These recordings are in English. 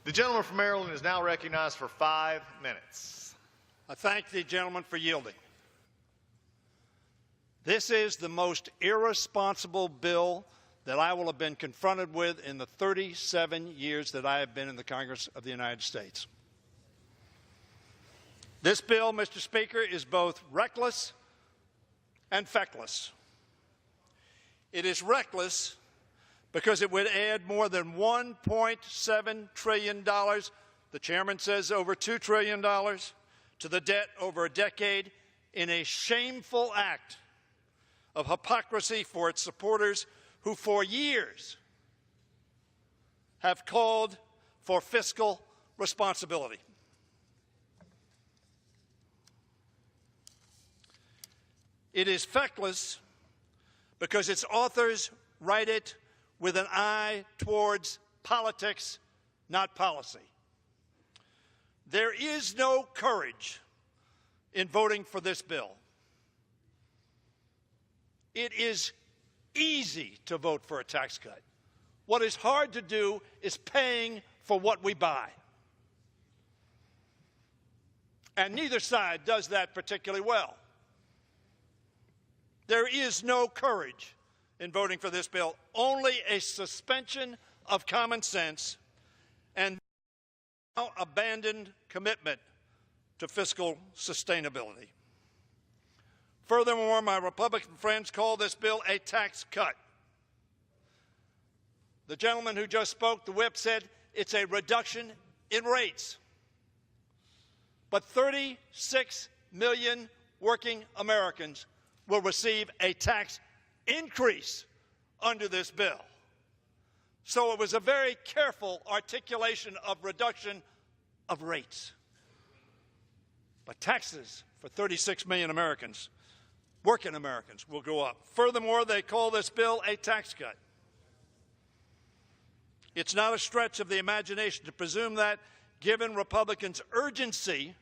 The gentleman from Maryland is now recognized for 5 minutes. I thank the gentleman for yielding. This is the most irresponsible bill that I will have been confronted with in the 37 years that I have been in the Congress of the United States. This bill, Mr. Speaker, is both reckless and feckless. It is reckless because it would add more than $1.7 trillion, the chairman says over $2 trillion, to the debt over a decade in a shameful act of hypocrisy for its supporters who for years have called for fiscal responsibility. It is feckless because its authors write it with an eye towards politics, not policy. There is no courage in voting for this bill. It is easy to vote for a tax cut. What is hard to do is paying for what we buy. And neither side does that particularly well. There is no courage in voting for this bill, only a suspension of common sense and now abandoned commitment to fiscal sustainability. Furthermore, my Republican friends call this bill a tax cut. The gentleman who just spoke, the whip, said it's a reduction in rates. But 36 million working Americans will receive a tax increase under this bill. So it was a very careful articulation of reduction of rates. But taxes for 36 million Americans, working Americans, will go up. Furthermore, they call this bill a tax cut. It's not a stretch of the imagination to presume that, given Republicans' urgency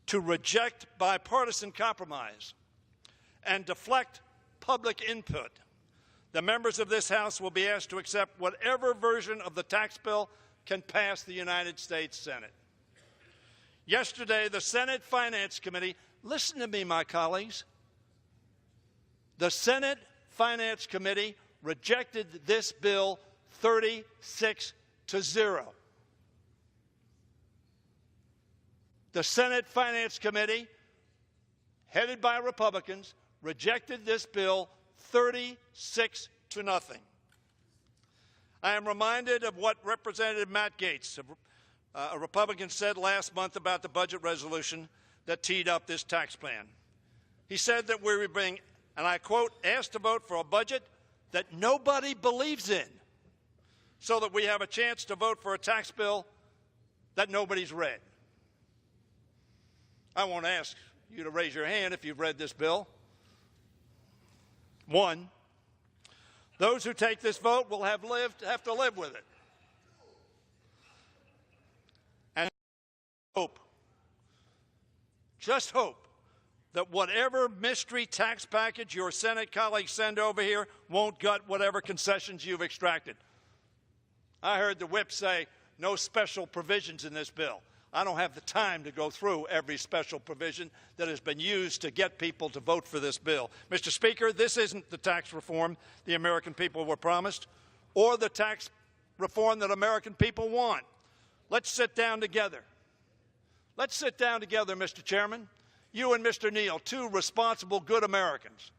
to reject bipartisan compromise and deflect public input, the members of this House will be asked to accept whatever version of the tax bill can pass the United States Senate. Yesterday, the Senate Finance Committee, listen to me, my colleagues, the Senate Finance Committee rejected this bill 36-0. The Senate Finance Committee, headed by Republicans, rejected this bill 36-0. I am reminded of what Representative Matt Gaetz, a Republican, said last month about the budget resolution that teed up this tax plan. He said that we were being, and I quote, asked to vote for a budget that nobody believes in, so that we have a chance to vote for a tax bill that nobody's read. I won't ask you to raise your hand if you've read this bill. One, those who take this vote will have to live with it. And hope, just hope, that whatever mystery tax package your Senate colleagues send over here won't gut whatever concessions you've extracted. I heard the whip say no special provisions in this bill. I don't have the time to go through every special provision that has been used to get people to vote for this bill. Mr. Speaker, this isn't the tax reform the American people were promised, or the tax reform that American people want. Let's sit down together. Let's sit down together, Mr. Chairman. You and Mr. Neal, two responsible, good Americans.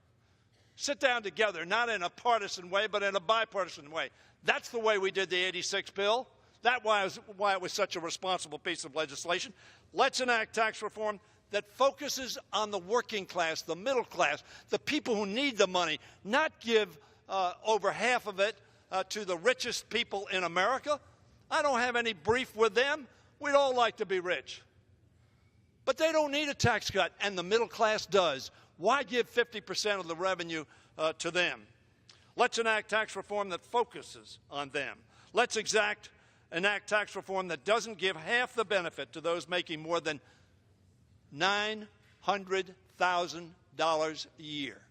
Sit down together, not in a partisan way, but in a bipartisan way. That's the way we did the '86 bill. That's why it was such a responsible piece of legislation. Let's enact tax reform that focuses on the working class, the middle class, the people who need the money, not give over half of it to the richest people in America. I don't have any beef with them. We'd all like to be rich. But they don't need a tax cut, and the middle class does. Why give 50% of the revenue to them? Let's enact tax reform that focuses on them. Let's enact tax reform that doesn't give half the benefit to those making more than $900,000 a year.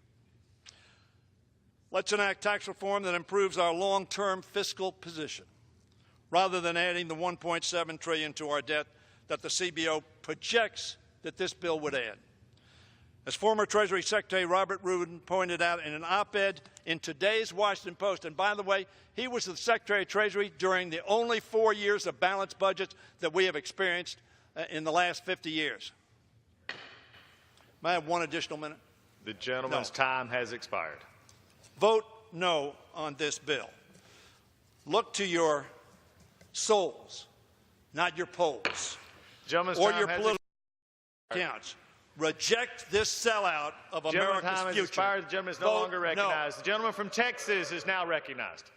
Let's enact tax reform that improves our long-term fiscal position. rather than adding the $1.7 trillion to our debt that the CBO projects that this bill would add. As former Treasury Secretary Robert Rubin pointed out in an op-ed in today's Washington Post, and by the way, he was the Secretary of Treasury during the only 4 years of balanced budgets that we have experienced in the last 50 years. May I have one additional minute? The gentleman's time has expired. Vote no on this bill. Look to your souls, not your polls, Gentleman's or time your has political accounts. Reject this sellout of Gentleman's America's time has future. expired. The gentleman is no Vote longer no. recognized. The gentleman from Texas is now recognized.